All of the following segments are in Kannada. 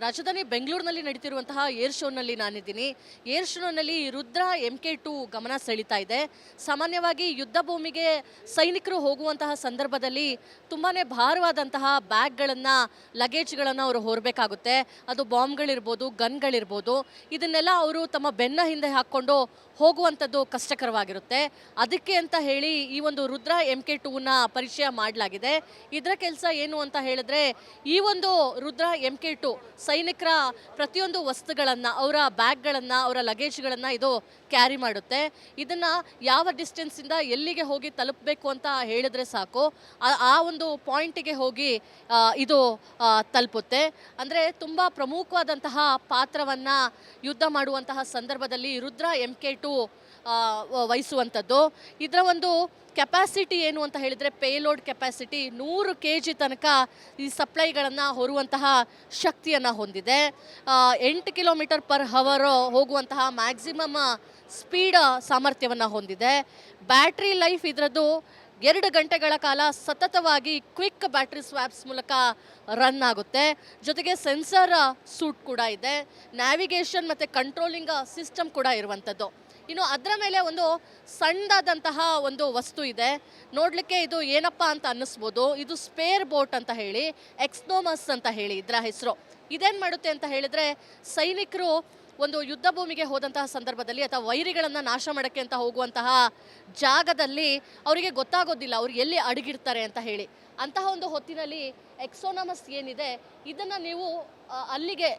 ರಾಜಧಾನಿ ಬೆಂಗಳೂರಿನಲ್ಲಿ ನಡೀತಿರುವಂತಹ ಏರ್ ಶೋನಲ್ಲಿ ನಾನಿದ್ದೀನಿ. ಏರ್ ಶೋನಲ್ಲಿ ರುದ್ರ MK2 ಗಮನ ಸೆಳೀತಾ ಇದೆ. ಸಾಮಾನ್ಯವಾಗಿ ಯುದ್ಧ ಭೂಮಿಗೆ ಸೈನಿಕರು ಹೋಗುವಂತಹ ಸಂದರ್ಭದಲ್ಲಿ ತುಂಬಾನೇ ಭಾರವಾದಂತಹ ಬ್ಯಾಗ್ಗಳನ್ನು ಲಗೇಜ್ಗಳನ್ನು ಅವರು ಹೊರಬೇಕಾಗುತ್ತೆ. ಅದು ಬಾಂಬ್ಗಳಿರ್ಬೋದು, ಗನ್ಗಳಿರ್ಬೋದು. ಇದನ್ನೆಲ್ಲ ಅವರು ತಮ್ಮ ಬೆನ್ನ ಹಿಂದೆ ಹಾಕ್ಕೊಂಡು ಹೋಗುವಂಥದ್ದು ಕಷ್ಟಕರವಾಗಿರುತ್ತೆ. ಅದಕ್ಕೆ ಅಂತ ಹೇಳಿ ಈ ಒಂದು ರುದ್ರ MK2ನ ಪರಿಚಯ ಮಾಡಲಾಗಿದೆ. ಇದರ ಕೆಲಸ ಏನು ಅಂತ ಹೇಳಿದ್ರೆ, ಈ ಒಂದು ರುದ್ರ MK2 ಸೈನಿಕರ ಪ್ರತಿಯೊಂದು ವಸ್ತುಗಳನ್ನು, ಅವರ ಬ್ಯಾಗ್ಗಳನ್ನು, ಅವರ ಲಗೇಜ್ಗಳನ್ನು ಇದು ಕ್ಯಾರಿ ಮಾಡುತ್ತೆ. ಇದನ್ನು ಯಾವ ಡಿಸ್ಟೆನ್ಸಿಂದ ಎಲ್ಲಿಗೆ ಹೋಗಿ ತಲುಪಬೇಕು ಅಂತ ಹೇಳಿದ್ರೆ ಸಾಕು, ಆ ಒಂದು ಪಾಯಿಂಟಿಗೆ ಹೋಗಿ ಇದು ತಲುಪುತ್ತೆ. ಅಂದರೆ ತುಂಬ ಪ್ರಮುಖವಾದಂತಹ ಪಾತ್ರವನ್ನು ಯುದ್ಧ ಮಾಡುವಂತಹ ಸಂದರ್ಭದಲ್ಲಿ ರುದ್ರ MK2 ವಹಿಸುವಂಥದ್ದು. ಇದರ ಒಂದು ಕೆಪಾಸಿಟಿ ಏನು ಅಂತ ಹೇಳಿದರೆ, ಪೇಲೋಡ್ ಕೆಪಾಸಿಟಿ 100 kg ತನಕ ಈ ಸಪ್ಲೈಗಳನ್ನು ಹೊರುವಂತಹ ಶಕ್ತಿಯನ್ನು ಹೊಂದಿದೆ. 8 km/h ಹೋಗುವಂತಹ ಮ್ಯಾಕ್ಸಿಮಮ್ ಸ್ಪೀಡ್ ಸಾಮರ್ಥ್ಯವನ್ನು ಹೊಂದಿದೆ. ಬ್ಯಾಟ್ರಿ ಲೈಫ್ ಇದರದ್ದು 2 ಗಂಟೆಗಳ ಕಾಲ ಸತತವಾಗಿ ಕ್ವಿಕ್ ಬ್ಯಾಟ್ರಿ ಸ್ವ್ಯಾಪ್ಸ್ ಮೂಲಕ ರನ್ ಆಗುತ್ತೆ. ಜೊತೆಗೆ ಸೆನ್ಸರ್ ಸೂಟ್ ಕೂಡ ಇದೆ. ನ್ಯಾವಿಗೇಷನ್ ಮತ್ತು ಕಂಟ್ರೋಲಿಂಗ್ ಸಿಸ್ಟಮ್ ಕೂಡ ಇರುವಂಥದ್ದು. ಇನ್ನು ಅದರ ಮೇಲೆ ಒಂದು ಸಣ್ಣದಾದಂತಹ ಒಂದು ವಸ್ತು ಇದೆ. ನೋಡಲಿಕ್ಕೆ ಇದು ಏನಪ್ಪ ಅಂತ ಅನ್ನಿಸ್ಬೋದು. ಇದು ಸ್ಪೇರ್ ಬೋಟ್ ಅಂತ ಹೇಳಿ, ಎಕ್ಸ್ನೋಮಸ್ ಅಂತ ಹೇಳಿ ಇದರ ಹೆಸರು. ಇದೇನು ಮಾಡುತ್ತೆ ಅಂತ ಹೇಳಿದರೆ, ಸೈನಿಕರು ಒಂದು ಯುದ್ಧ ಭೂಮಿಗೆ ಹೋದಂತಹ ಸಂದರ್ಭದಲ್ಲಿ ಅಥವಾ ವೈರಿಗಳನ್ನು ನಾಶ ಮಾಡೋಕ್ಕೆ ಅಂತ ಹೋಗುವಂತಹ ಜಾಗದಲ್ಲಿ ಅವರಿಗೆ ಗೊತ್ತಾಗೋದಿಲ್ಲ ಅವ್ರು ಎಲ್ಲಿ ಅಡಗಿರ್ತಾರೆ ಅಂತ ಹೇಳಿ. ಅಂತಹ ಒಂದು ಹೊತ್ತಿನಲ್ಲಿ ಎಕ್ಸೋನಮಸ್ ಏನಿದೆ, ಇದನ್ನು ನೀವು ಅಲ್ಲಿಗೆ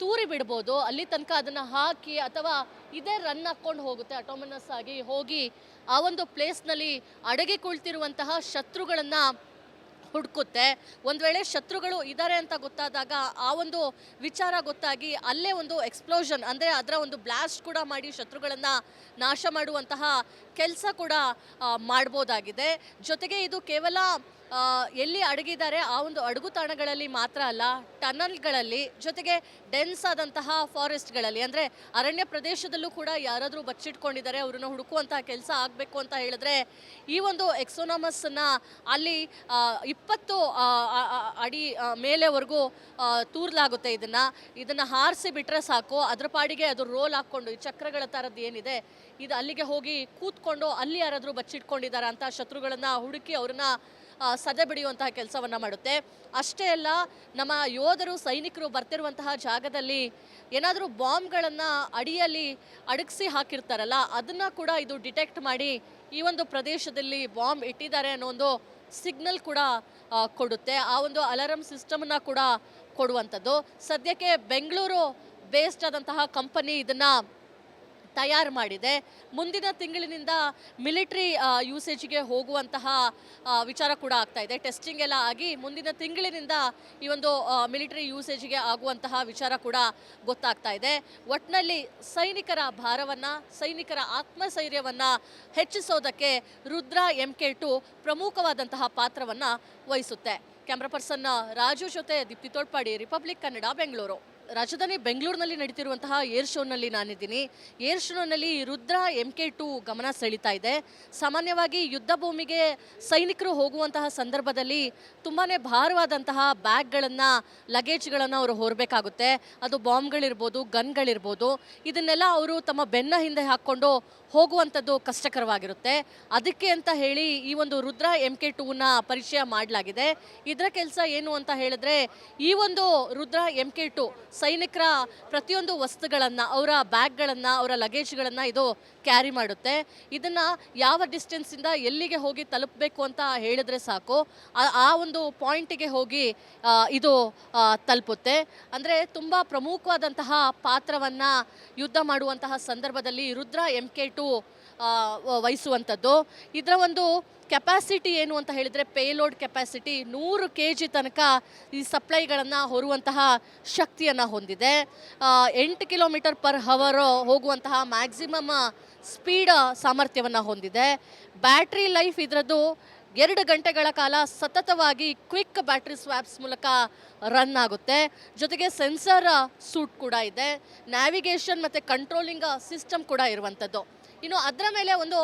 ತೂರಿ ಬಿಡ್ಬೋದು. ಅಲ್ಲಿ ತನಕ ಅದನ್ನು ಹಾಕಿ ಅಥವಾ ಇದೇ ರನ್ ಹಾಕ್ಕೊಂಡು ಹೋಗುತ್ತೆ, ಆಟೋಮನಸ್ ಆಗಿ ಹೋಗಿ ಆ ಒಂದು ಪ್ಲೇಸ್ನಲ್ಲಿ ಅಡಗಿ ಕುಳಿತಿರುವಂತಹ ಶತ್ರುಗಳನ್ನು ಹುಡುಕುತ್ತೆ. ಒಂದು ವೇಳೆ ಶತ್ರುಗಳು ಇದ್ದಾರೆ ಅಂತ ಗೊತ್ತಾದಾಗ ಆ ಒಂದು ವಿಚಾರ ಗೊತ್ತಾಗಿ ಅಲ್ಲೇ ಒಂದು ಎಕ್ಸ್ಪ್ಲೋಷನ್, ಅಂದರೆ ಅದರ ಒಂದು ಬ್ಲಾಸ್ಟ್ ಕೂಡ ಮಾಡಿ ಶತ್ರುಗಳನ್ನು ನಾಶ ಮಾಡುವಂತಹ ಕೆಲಸ ಕೂಡ ಮಾಡ್ಬೋದಾಗಿದೆ. ಜೊತೆಗೆ ಇದು ಕೇವಲ ಎಲ್ಲಿ ಅಡಗಿದ್ದಾರೆ ಆ ಒಂದು ಅಡಗುತಾಣಗಳಲ್ಲಿ ಮಾತ್ರ ಅಲ್ಲ, ಟನಲ್ಗಳಲ್ಲಿ, ಜೊತೆಗೆ ಡೆನ್ಸ್ ಆದಂತಹ ಫಾರೆಸ್ಟ್ಗಳಲ್ಲಿ, ಅಂದರೆ ಅರಣ್ಯ ಪ್ರದೇಶದಲ್ಲೂ ಕೂಡ ಯಾರಾದರೂ ಬಚ್ಚಿಟ್ಕೊಂಡಿದ್ದಾರೆ, ಅವ್ರನ್ನ ಹುಡುಕುವಂತಹ ಕೆಲಸ ಆಗಬೇಕು ಅಂತ ಹೇಳಿದ್ರೆ ಈ ಒಂದು ಎಕ್ಸೋನಮಸ್ಸನ್ನು ಅಲ್ಲಿ 20 ಅಡಿ ಮೇಲೆವರೆಗೂ ತೂರ್ಲಾಗುತ್ತೆ. ಇದನ್ನು ಹಾರಿಸಿ ಬಿಟ್ಟರೆ ಸಾಕು, ಅದ್ರ ಪಾಡಿಗೆ ಅದು ರೋಲ್ ಹಾಕ್ಕೊಂಡು, ಈ ಚಕ್ರಗಳ ಥರದ್ದು ಏನಿದೆ ಇದು ಅಲ್ಲಿಗೆ ಹೋಗಿ ಕೂತ್ಕೊಂಡು ಅಲ್ಲಿ ಯಾರಾದರೂ ಬಚ್ಚಿಟ್ಕೊಂಡಿದ್ದಾರೆ ಅಂತ ಶತ್ರುಗಳನ್ನು ಹುಡುಕಿ ಅವ್ರನ್ನ ಸದೆ ಬಿಡಿಯುವಂತಹ ಕೆಲಸವನ್ನು ಮಾಡುತ್ತೆ. ಅಷ್ಟೇ ಅಲ್ಲ, ನಮ್ಮ ಯೋಧರು ಸೈನಿಕರು ಬರ್ತಿರುವಂತಹ ಜಾಗದಲ್ಲಿ ಏನಾದರೂ ಬಾಂಬ್ಗಳನ್ನು ಅಡಿಯಲ್ಲಿ ಅಡಗಿಸಿ ಹಾಕಿರ್ತಾರಲ್ಲ, ಅದನ್ನು ಕೂಡ ಇದು ಡಿಟೆಕ್ಟ್ ಮಾಡಿ ಈ ಒಂದು ಪ್ರದೇಶದಲ್ಲಿ ಬಾಂಬ್ ಇಟ್ಟಿದ್ದಾರೆ ಅನ್ನೋ ಒಂದು ಸಿಗ್ನಲ್ ಕೂಡ ಕೊಡುತ್ತೆ. ಆ ಒಂದು ಅಲಾರಮ್ ಸಿಸ್ಟಮನ್ನು ಕೂಡ ಕೊಡುವಂಥದ್ದು. ಸದ್ಯಕ್ಕೆ ಬೆಂಗಳೂರು ಬೇಸ್ಡ್ ಆದಂತಹ ಕಂಪನಿ ಇದನ್ನು ತಯಾರು ಮಾಡಿದೆ. ಮುಂದಿನ ತಿಂಗಳಿನಿಂದ ಮಿಲಿಟ್ರಿ ಯೂಸೇಜ್ಗೆ ಹೋಗುವಂತಹ ವಿಚಾರ ಕೂಡ ಆಗ್ತಾ ಇದೆ. ಟೆಸ್ಟಿಂಗ್ ಎಲ್ಲ ಆಗಿ ಮುಂದಿನ ತಿಂಗಳಿನಿಂದ ಈ ಒಂದು ಮಿಲಿಟ್ರಿ ಯೂಸೇಜ್ಗೆ ಆಗುವಂತಹ ವಿಚಾರ ಕೂಡ ಗೊತ್ತಾಗ್ತಾ ಇದೆ. ಒಟ್ಟಿನಲ್ಲಿ ಸೈನಿಕರ ಭಾರವನ್ನು, ಸೈನಿಕರ ಆತ್ಮಸ್ಥೈರ್ಯವನ್ನು ಹೆಚ್ಚಿಸೋದಕ್ಕೆ ರುದ್ರ MK2 ಪ್ರಮುಖವಾದಂತಹ ಪಾತ್ರವನ್ನು ವಹಿಸುತ್ತೆ. ಕ್ಯಾಮ್ರಾ ಪರ್ಸನ್ ರಾಜು ಜೊತೆ ದೀಪ್ತಿ ತೋಳ್ಪಾಡಿ, ರಿಪಬ್ಲಿಕ್ ಕನ್ನಡ, ಬೆಂಗಳೂರು. ರಾಜಧಾನಿ ಬೆಂಗಳೂರಿನಲ್ಲಿ ನಡೀತಿರುವಂತಹ ಏರ್ ಶೋನಲ್ಲಿ ನಾನಿದ್ದೀನಿ. ಏರ್ ಶೋನಲ್ಲಿ ರುದ್ರ MK2 ಗಮನ ಸೆಳೀತಾ ಇದೆ. ಸಾಮಾನ್ಯವಾಗಿ ಯುದ್ಧ ಭೂಮಿಗೆ ಸೈನಿಕರು ಹೋಗುವಂತಹ ಸಂದರ್ಭದಲ್ಲಿ ತುಂಬಾ ಭಾರವಾದಂತಹ ಬ್ಯಾಗ್ಗಳನ್ನು, ಲಗೇಜ್ಗಳನ್ನು ಅವರು ಹೊರಬೇಕಾಗುತ್ತೆ. ಅದು ಬಾಂಬ್ಗಳಿರ್ಬೋದು, ಗನ್ಗಳಿರ್ಬೋದು. ಇದನ್ನೆಲ್ಲ ಅವರು ತಮ್ಮ ಬೆನ್ನ ಹಿಂದೆ ಹಾಕ್ಕೊಂಡು ಹೋಗುವಂಥದ್ದು ಕಷ್ಟಕರವಾಗಿರುತ್ತೆ. ಅದಕ್ಕೆ ಅಂತ ಹೇಳಿ ಈ ಒಂದು ರುದ್ರ MK2ನ ಪರಿಚಯ ಮಾಡಲಾಗಿದೆ. ಇದರ ಕೆಲಸ ಏನು ಅಂತ ಹೇಳಿದ್ರೆ, ಈ ಒಂದು ರುದ್ರ MK2 ಸೈನಿಕರ ಪ್ರತಿಯೊಂದು ವಸ್ತುಗಳನ್ನು, ಅವರ ಬ್ಯಾಗ್ಗಳನ್ನು, ಅವರ ಲಗೇಜ್ಗಳನ್ನು ಇದು ಕ್ಯಾರಿ ಮಾಡುತ್ತೆ. ಇದನ್ನು ಯಾವ ಡಿಸ್ಟೆನ್ಸಿಂದ ಎಲ್ಲಿಗೆ ಹೋಗಿ ತಲುಪಬೇಕು ಅಂತ ಹೇಳಿದ್ರೆ ಸಾಕು, ಆ ಒಂದು ಪಾಯಿಂಟಿಗೆ ಹೋಗಿ ಇದು ತಲುಪುತ್ತೆ. ಅಂದರೆ ತುಂಬ ಪ್ರಮುಖವಾದಂತಹ ಪಾತ್ರವನ್ನು ಯುದ್ಧ ಮಾಡುವಂತಹ ಸಂದರ್ಭದಲ್ಲಿ ರುದ್ರ MK2 ವಹಿಸುವಂಥದ್ದು. ಇದರ ಒಂದು ಕೆಪಾಸಿಟಿ ಏನು ಅಂತ ಹೇಳಿದರೆ, ಪೇಲೋಡ್ ಕೆಪಾಸಿಟಿ 100 kg ತನಕ ಈ ಸಪ್ಲೈಗಳನ್ನು ಹೊರುವಂತಹ ಶಕ್ತಿಯನ್ನು ಹೊಂದಿದೆ. 8 km/h ಹೋಗುವಂತಹ ಮ್ಯಾಕ್ಸಿಮಮ್ ಸ್ಪೀಡ್ ಸಾಮರ್ಥ್ಯವನ್ನು ಹೊಂದಿದೆ. ಬ್ಯಾಟ್ರಿ ಲೈಫ್ ಇದರದ್ದು 2 ಗಂಟೆಗಳ ಕಾಲ ಸತತವಾಗಿ ಕ್ವಿಕ್ ಬ್ಯಾಟ್ರಿ ಸ್ವ್ಯಾಪ್ಸ್ ಮೂಲಕ ರನ್ ಆಗುತ್ತೆ. ಜೊತೆಗೆ ಸೆನ್ಸರ್ ಸೂಟ್ ಕೂಡ ಇದೆ. ನ್ಯಾವಿಗೇಷನ್ ಮತ್ತು ಕಂಟ್ರೋಲಿಂಗ್ ಸಿಸ್ಟಮ್ ಕೂಡ ಇರುವಂಥದ್ದು. ಇನ್ನು ಅದರ ಮೇಲೆ ಒಂದು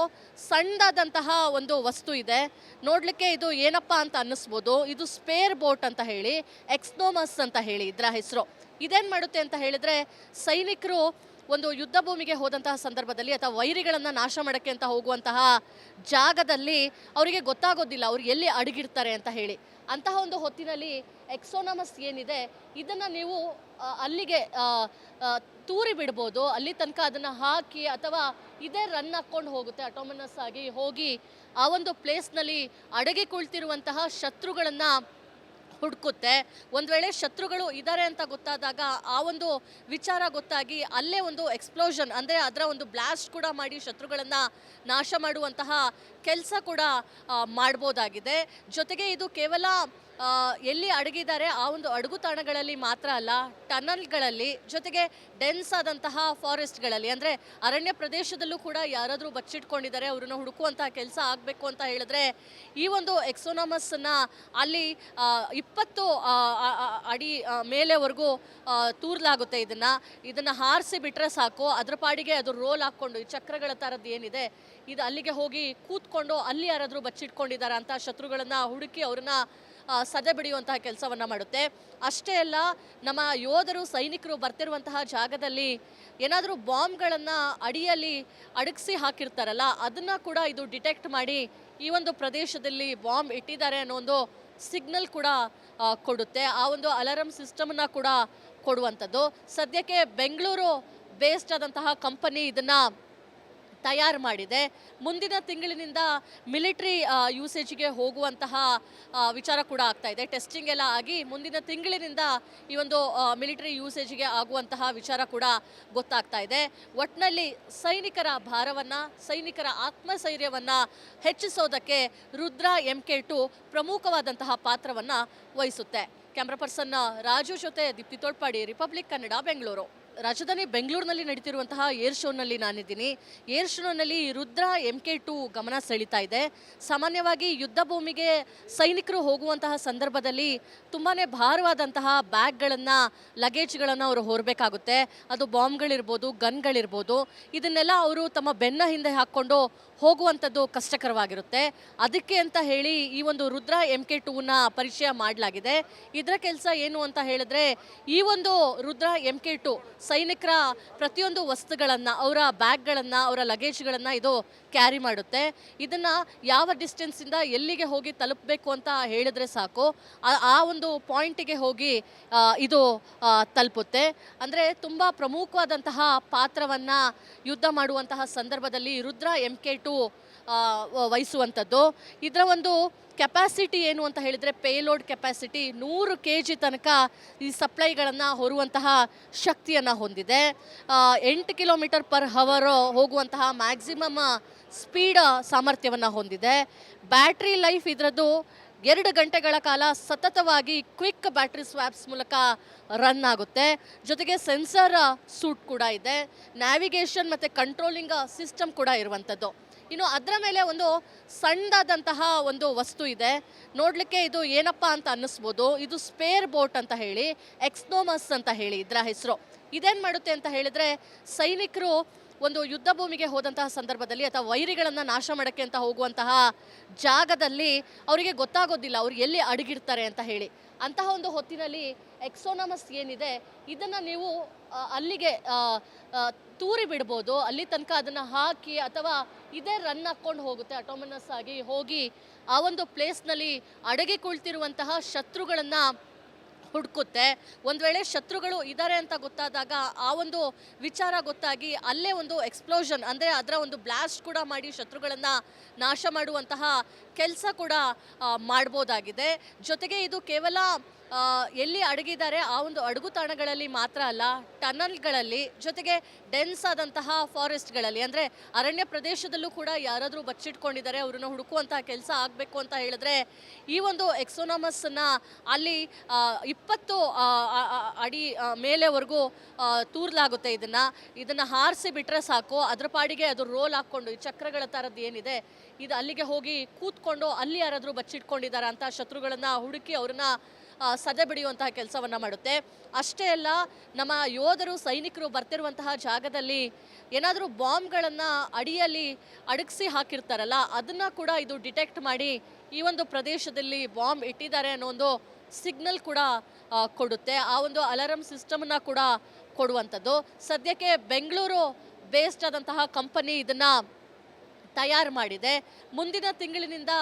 ಸಣ್ಣದಾದಂತಹ ಒಂದು ವಸ್ತು ಇದೆ. ನೋಡಲಿಕ್ಕೆ ಇದು ಏನಪ್ಪಾ ಅಂತ ಅನ್ನಿಸ್ಬೋದು. ಇದು ಸ್ಪೇರ್ ಬೋಟ್ ಅಂತ ಹೇಳಿ, ಎಕ್ಸ್ನೋಮಸ್ ಅಂತ ಹೇಳಿ ಇದರ ಹೆಸರು. ಇದೇನು ಮಾಡುತ್ತೆ ಅಂತ ಹೇಳಿದ್ರೆ, ಸೈನಿಕರು ಒಂದು ಯುದ್ಧ ಭೂಮಿಗೆ ಹೋದಂತಹ ಸಂದರ್ಭದಲ್ಲಿ ಅಥವಾ ವೈರಿಗಳನ್ನು ನಾಶ ಮಾಡೋಕ್ಕೆ ಅಂತ ಹೋಗುವಂತಹ ಜಾಗದಲ್ಲಿ ಅವರಿಗೆ ಗೊತ್ತಾಗೋದಿಲ್ಲ ಅವ್ರು ಎಲ್ಲಿ ಅಡಗಿರ್ತಾರೆ ಅಂತ ಹೇಳಿ. ಅಂತಹ ಒಂದು ಹೊತ್ತಿನಲ್ಲಿ ಎಕ್ಸೋನಮಸ್ ಏನಿದೆ ಇದನ್ನು ನೀವು ಅಲ್ಲಿಗೆ ತೂರಿ ಬಿಡ್ಬೋದು. ಅಲ್ಲಿ ತನಕ ಅದನ್ನು ಹಾಕಿ ಅಥವಾ ಇದೇ ರನ್ ಹಾಕ್ಕೊಂಡು ಹೋಗುತ್ತೆ, ಆಟೋಮನಸ್ ಆಗಿ ಹೋಗಿ ಆ ಒಂದು ಪ್ಲೇಸ್ನಲ್ಲಿ ಅಡಗಿ ಕುಳಿತಿರುವಂತಹ ಶತ್ರುಗಳನ್ನು ಹುಡುಕುತ್ತೆ. ಒಂದು ವೇಳೆ ಶತ್ರುಗಳು ಇದ್ದಾರೆ ಅಂತ ಗೊತ್ತಾದಾಗ ಆ ಒಂದು ವಿಚಾರ ಗೊತ್ತಾಗಿ ಅಲ್ಲೇ ಒಂದು ಎಕ್ಸ್ಪ್ಲೋಷನ್ ಅಂದರೆ ಅದರ ಒಂದು ಬ್ಲಾಸ್ಟ್ ಕೂಡ ಮಾಡಿ ಶತ್ರುಗಳನ್ನು ನಾಶ ಮಾಡುವಂತಹ ಕೆಲಸ ಕೂಡ ಮಾಡ್ಬೋದಾಗಿದೆ. ಜೊತೆಗೆ ಇದು ಕೇವಲ ಎಲ್ಲಿ ಅಡಗಿದ್ದಾರೆ ಆ ಒಂದು ಅಡಗು ತಾಣಗಳಲ್ಲಿ ಮಾತ್ರ ಅಲ್ಲ, ಟನಲ್ಗಳಲ್ಲಿ, ಜೊತೆಗೆ ಡೆನ್ಸ್ ಆದಂತಹ ಫಾರೆಸ್ಟ್ಗಳಲ್ಲಿ ಅಂದರೆ ಅರಣ್ಯ ಪ್ರದೇಶದಲ್ಲೂ ಕೂಡ ಯಾರಾದರೂ ಬಚ್ಚಿಟ್ಕೊಂಡಿದ್ದಾರೆ ಅವ್ರನ್ನ ಹುಡುಕುವಂತಹ ಕೆಲಸ ಆಗಬೇಕು ಅಂತ ಹೇಳಿದ್ರೆ ಈ ಒಂದು ಎಕ್ಸೋನಮಸ್ಸನ್ನು ಅಲ್ಲಿ 20 ಅಡಿ ಮೇಲೆವರೆಗೂ ತೂರ್ಲಾಗುತ್ತೆ. ಇದನ್ನು ಹಾರಿಸಿ ಬಿಟ್ಟರೆ ಸಾಕು, ಅದ್ರ ಪಾಡಿಗೆ ಅದು ರೋಲ್ ಹಾಕ್ಕೊಂಡು ಈ ಚಕ್ರಗಳ ಥರದ್ದು ಏನಿದೆ ಇದು ಅಲ್ಲಿಗೆ ಹೋಗಿ ಕೂತ್ಕೊಂಡು ಅಲ್ಲಿ ಯಾರಾದರೂ ಬಚ್ಚಿಟ್ಕೊಂಡಿದ್ದಾರೆ ಅಂತ ಶತ್ರುಗಳನ್ನು ಹುಡುಕಿ ಅವ್ರನ್ನ ಸದೆ ಬಿಡಿಯುವಂತಹ ಕೆಲಸವನ್ನು ಮಾಡುತ್ತೆ. ಅಷ್ಟೇ ಅಲ್ಲ, ನಮ್ಮ ಯೋಧರು ಸೈನಿಕರು ಬರ್ತಿರುವಂತಹ ಜಾಗದಲ್ಲಿ ಏನಾದರೂ ಬಾಂಬ್ಗಳನ್ನು ಅಡಿಯಲ್ಲಿ ಅಡಗಿಸಿ ಹಾಕಿರ್ತಾರಲ್ಲ ಅದನ್ನು ಕೂಡ ಇದು ಡಿಟೆಕ್ಟ್ ಮಾಡಿ ಈ ಒಂದು ಪ್ರದೇಶದಲ್ಲಿ ಬಾಂಬ್ ಇಟ್ಟಿದ್ದಾರೆ ಅನ್ನೋ ಒಂದು ಸಿಗ್ನಲ್ ಕೂಡ ಕೊಡುತ್ತೆ. ಆ ಒಂದು ಅಲಾರಮ್ ಸಿಸ್ಟಮನ್ನು ಕೂಡ ಕೊಡುವಂಥದ್ದು. ಸದ್ಯಕ್ಕೆ ಬೆಂಗಳೂರು ಬೇಸ್ಡ್ ಆದಂತಹ ಕಂಪನಿ ಇದನ್ನು ತಯಾರು ಮಾಡಿದೆ. ಮುಂದಿನ ತಿಂಗಳಿನಿಂದ ಮಿಲಿಟ್ರಿ ಯೂಸೇಜ್ಗೆ ಹೋಗುವಂತಹ ವಿಚಾರ ಕೂಡ ಆಗ್ತಾ ಇದೆ. ಟೆಸ್ಟಿಂಗ್ ಎಲ್ಲ ಆಗಿ ಮುಂದಿನ ತಿಂಗಳಿನಿಂದ ಈ ಒಂದು ಮಿಲಿಟ್ರಿ ಯೂಸೇಜ್ಗೆ ಆಗುವಂತಹ ವಿಚಾರ ಕೂಡ ಗೊತ್ತಾಗ್ತಾ ಇದೆ. ಒಟ್ಟಿನಲ್ಲಿ ಸೈನಿಕರ ಭಾರವನ್ನು, ಸೈನಿಕರ ಆತ್ಮಸ್ಥೈರ್ಯವನ್ನು ಹೆಚ್ಚಿಸೋದಕ್ಕೆ ರುದ್ರ MK2 ಪ್ರಮುಖವಾದಂತಹ ಪಾತ್ರವನ್ನು ವಹಿಸುತ್ತೆ. ಕ್ಯಾಮ್ರಾ ಪರ್ಸನ್ ರಾಜು ಜೊತೆ ದೀಪ್ತಿ ತೋಳ್ಪಾಡಿ, ರಿಪಬ್ಲಿಕ್ ಕನ್ನಡ, ಬೆಂಗಳೂರು. ರಾಜಧಾನಿ ಬೆಂಗಳೂರಿನಲ್ಲಿ ನಡೀತಿರುವಂತಹ ಏರ್ ಶೋನಲ್ಲಿ ನಾನಿದ್ದೀನಿ. ಏರ್ ಶೋನಲ್ಲಿ ರುದ್ರ MK2 ಗಮನ ಸೆಳೀತಾ ಇದೆ. ಸಾಮಾನ್ಯವಾಗಿ ಯುದ್ಧ ಭೂಮಿಗೆ ಸೈನಿಕರು ಹೋಗುವಂತಹ ಸಂದರ್ಭದಲ್ಲಿ ತುಂಬಾ ಭಾರವಾದಂತಹ ಬ್ಯಾಗ್ಗಳನ್ನು, ಲಗೇಜ್ಗಳನ್ನು ಅವರು ಹೊರಬೇಕಾಗುತ್ತೆ. ಅದು ಬಾಂಬ್ಗಳಿರ್ಬೋದು, ಗನ್ಗಳಿರ್ಬೋದು, ಇದನ್ನೆಲ್ಲ ಅವರು ತಮ್ಮ ಬೆನ್ನ ಹಿಂದೆ ಹಾಕ್ಕೊಂಡು ಹೋಗುವಂಥದ್ದು ಕಷ್ಟಕರವಾಗಿರುತ್ತೆ. ಅದಕ್ಕೆ ಅಂತ ಹೇಳಿ ಈ ಒಂದು ರುದ್ರ MK2ನ ಪರಿಚಯ ಮಾಡಲಾಗಿದೆ. ಇದರ ಕೆಲಸ ಏನು ಅಂತ ಹೇಳಿದ್ರೆ, ಈ ಒಂದು ರುದ್ರ MK2 ಸೈನಿಕರ ಪ್ರತಿಯೊಂದು ವಸ್ತುಗಳನ್ನು, ಅವರ ಬ್ಯಾಗ್ಗಳನ್ನು, ಅವರ ಲಗೇಜ್ಗಳನ್ನು ಇದು ಕ್ಯಾರಿ ಮಾಡುತ್ತೆ. ಇದನ್ನು ಯಾವ ಡಿಸ್ಟೆನ್ಸಿಂದ ಎಲ್ಲಿಗೆ ಹೋಗಿ ತಲುಪಬೇಕು ಅಂತ ಹೇಳಿದ್ರೆ ಸಾಕು, ಆ ಒಂದು ಪಾಯಿಂಟಿಗೆ ಹೋಗಿ ಇದು ತಲುಪುತ್ತೆ. ಅಂದರೆ ತುಂಬ ಪ್ರಮುಖವಾದಂತಹ ಪಾತ್ರವನ್ನು ಯುದ್ಧ ಮಾಡುವಂತಹ ಸಂದರ್ಭದಲ್ಲಿ ರುದ್ರ MK2 ವಹಿಸುವಂಥದ್ದು. ಇದರ ಒಂದು ಕೆಪಾಸಿಟಿ ಏನು ಅಂತ ಹೇಳಿದರೆ, ಪೇಲೋಡ್ ಕೆಪಾಸಿಟಿ 100 kg ತನಕ ಈ ಸಪ್ಲೈಗಳನ್ನು ಹೊರುವಂತಹ ಶಕ್ತಿಯನ್ನು ಹೊಂದಿದೆ. 8 km/h ಹೋಗುವಂತಹ ಮ್ಯಾಕ್ಸಿಮಮ್ ಸ್ಪೀಡ್ ಸಾಮರ್ಥ್ಯವನ್ನು ಹೊಂದಿದೆ. ಬ್ಯಾಟ್ರಿ ಲೈಫ್ ಇದರದ್ದು 2 ಗಂಟೆಗಳ ಕಾಲ ಸತತವಾಗಿ ಕ್ವಿಕ್ ಬ್ಯಾಟ್ರಿ ಸ್ವ್ಯಾಪ್ಸ್ ಮೂಲಕ ರನ್ ಆಗುತ್ತೆ. ಜೊತೆಗೆ ಸೆನ್ಸರ್ ಸೂಟ್ ಕೂಡ ಇದೆ, ನ್ಯಾವಿಗೇಷನ್ ಮತ್ತು ಕಂಟ್ರೋಲಿಂಗ್ ಸಿಸ್ಟಮ್ ಕೂಡ ಇರುವಂಥದ್ದು. ಇನ್ನು ಅದರ ಮೇಲೆ ಒಂದು ಸಣ್ಣದಾದಂತಹ ಒಂದು ವಸ್ತು ಇದೆ. ನೋಡಲಿಕ್ಕೆ ಇದು ಏನಪ್ಪಾ ಅಂತ ಅನ್ನಿಸ್ಬೋದು. ಇದು ಸ್ಪೇರ್ ಬೋಟ್ ಅಂತ ಹೇಳಿ, ಎಕ್ಸ್ನೋಮಸ್ ಅಂತ ಹೇಳಿ ಇದರ ಹೆಸರು. ಇದೇನು ಮಾಡುತ್ತೆ ಅಂತ ಹೇಳಿದ್ರೆ, ಸೈನಿಕರು ಒಂದು ಯುದ್ಧ ಭೂಮಿಗೆ ಹೋದಂತಹ ಸಂದರ್ಭದಲ್ಲಿ ಅಥವಾ ವೈರಿಗಳನ್ನು ನಾಶ ಮಾಡೋಕ್ಕೆ ಅಂತ ಹೋಗುವಂತಹ ಜಾಗದಲ್ಲಿ ಅವರಿಗೆ ಗೊತ್ತಾಗೋದಿಲ್ಲ ಅವ್ರು ಎಲ್ಲಿ ಅಡಗಿರ್ತಾರೆ ಅಂತ ಹೇಳಿ. ಅಂತಹ ಒಂದು ಹೊತ್ತಿನಲ್ಲಿ ಎಕ್ಸೋನಮಸ್ ಏನಿದೆ ಇದನ್ನು ನೀವು ಅಲ್ಲಿಗೆ ತೂರಿ ಬಿಡ್ಬೋದು. ಅಲ್ಲಿ ತನಕ ಅದನ್ನು ಹಾಕಿ ಅಥವಾ ಇದೇ ರನ್ ಹಾಕ್ಕೊಂಡು ಹೋಗುತ್ತೆ, ಆಟೋಮನಸ್ ಆಗಿ ಹೋಗಿ ಆ ಒಂದು ಪ್ಲೇಸ್ನಲ್ಲಿ ಅಡಗಿ ಕುಳಿತಿರುವಂತಹ ಶತ್ರುಗಳನ್ನು ಹುಡುಕುತ್ತೆ. ಒಂದು ವೇಳೆ ಶತ್ರುಗಳು ಇದ್ದಾರೆ ಅಂತ ಗೊತ್ತಾದಾಗ ಆ ಒಂದು ವಿಚಾರ ಗೊತ್ತಾಗಿ ಅಲ್ಲೇ ಒಂದು ಎಕ್ಸ್ಪ್ಲೋಷನ್ ಅಂದರೆ ಅದರ ಒಂದು ಬ್ಲಾಸ್ಟ್ ಕೂಡ ಮಾಡಿ ಶತ್ರುಗಳನ್ನು ನಾಶ ಮಾಡುವಂತಹ ಕೆಲಸ ಕೂಡ ಮಾಡ್ಬೋದಾಗಿದೆ. ಜೊತೆಗೆ ಇದು ಕೇವಲ ಎಲ್ಲಿ ಅಡಗಿದ್ದಾರೆ ಆ ಒಂದು ಅಡಗು ತಾಣಗಳಲ್ಲಿ ಮಾತ್ರ ಅಲ್ಲ, ಟನಲ್ಗಳಲ್ಲಿ, ಜೊತೆಗೆ ಡೆನ್ಸ್ ಆದಂತಹ ಫಾರೆಸ್ಟ್ಗಳಲ್ಲಿ ಅಂದರೆ ಅರಣ್ಯ ಪ್ರದೇಶದಲ್ಲೂ ಕೂಡ ಯಾರಾದರೂ ಬಚ್ಚಿಟ್ಕೊಂಡಿದ್ದಾರೆ ಅವ್ರನ್ನ ಹುಡುಕುವಂತಹ ಕೆಲಸ ಆಗಬೇಕು ಅಂತ ಹೇಳಿದ್ರೆ ಈ ಒಂದು ಎಕ್ಸೋನಮಸ್ಸನ್ನು ಅಲ್ಲಿ 20 ಅಡಿ ಮೇಲೆವರೆಗೂ ತೂರ್ಲಾಗುತ್ತೆ. ಇದನ್ನು ಹಾರಿಸಿ ಬಿಟ್ಟರೆ ಸಾಕು, ಅದ್ರ ಪಾಡಿಗೆ ಅದು ರೋಲ್ ಹಾಕ್ಕೊಂಡು ಈ ಚಕ್ರಗಳ ಥರದ್ದು ಏನಿದೆ ಇದು ಅಲ್ಲಿಗೆ ಹೋಗಿ ಕೂತ್ಕೊಂಡು ಅಲ್ಲಿ ಯಾರಾದರೂ ಬಚ್ಚಿಟ್ಕೊಂಡಿದ್ದಾರೆ ಅಂತ ಶತ್ರುಗಳನ್ನು ಹುಡುಕಿ ಅವ್ರನ್ನ ಸದೆ ಬಡಿಯುವಂತಹ ಕೆಲಸವನ್ನು ಮಾಡುತ್ತೆ. ಅಷ್ಟೇ ಅಲ್ಲ, ನಮ್ಮ ಯೋಧರು ಸೈನಿಕರು ಬರ್ತಿರುವಂತಹ ಜಾಗದಲ್ಲಿ ಏನಾದರೂ ಬಾಂಬ್ಗಳನ್ನು ಅಡಿಯಲ್ಲಿ ಅಡಗಿಸಿ ಹಾಕಿರ್ತಾರಲ್ಲ, ಅದನ್ನು ಕೂಡ ಇದು ಡಿಟೆಕ್ಟ್ ಮಾಡಿ ಈ ಒಂದು ಪ್ರದೇಶದಲ್ಲಿ ಬಾಂಬ್ ಇಟ್ಟಿದ್ದಾರೆ ಅನ್ನೋ ಒಂದು ಸಿಗ್ನಲ್ ಕೂಡ ಕೊಡುತ್ತೆ. ಆ ಒಂದು ಅಲಾರಂ ಸಿಸ್ಟಮನ್ನು ಕೂಡ ಕೊಡುವಂಥದ್ದು. ಸದ್ಯಕ್ಕೆ ಬೆಂಗಳೂರು ಬೇಸ್ಡ್ ಆದಂತಹ ಕಂಪನಿ ಇದನ್ನು ತಯಾರು ಮಾಡಿದೆ. ಮುಂದಿನ ತಿಂಗಳಿನಿಂದ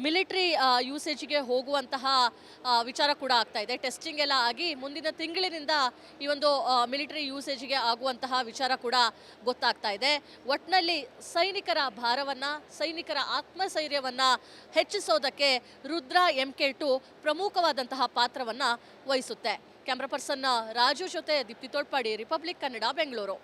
ಮಿಲಿಟರಿ ಯೂಸೇಜ್ಗೆ ಹೋಗುವಂತಹ ವಿಚಾರ ಕೂಡ ಆಗ್ತಾ ಇದೆ. ಟೆಸ್ಟಿಂಗ್ ಎಲ್ಲ ಆಗಿ ಮುಂದಿನ ತಿಂಗಳಿನಿಂದ ಈ ಒಂದು ಮಿಲಿಟರಿ ಯೂಸೇಜ್ಗೆ ಆಗುವಂತಹ ವಿಚಾರ ಕೂಡ ಗೊತ್ತಾಗ್ತಾ ಇದೆ. ಒಟ್ಟಿನಲ್ಲಿ ಸೈನಿಕರ ಭಾರವನ್ನು, ಸೈನಿಕರ ಆತ್ಮಸ್ಥೈರ್ಯವನ್ನು ಹೆಚ್ಚಿಸೋದಕ್ಕೆ ರುದ್ರ MK2 ಪ್ರಮುಖವಾದಂತಹ ಪಾತ್ರವನ್ನು ವಹಿಸುತ್ತೆ. ಕ್ಯಾಮ್ರಾ ಪರ್ಸನ್ ರಾಜು ಜೊತೆ ದೀಪ್ತಿ ತೋಳ್ಪಾಡಿ, ರಿಪಬ್ಲಿಕ್ ಕನ್ನಡ, ಬೆಂಗಳೂರು.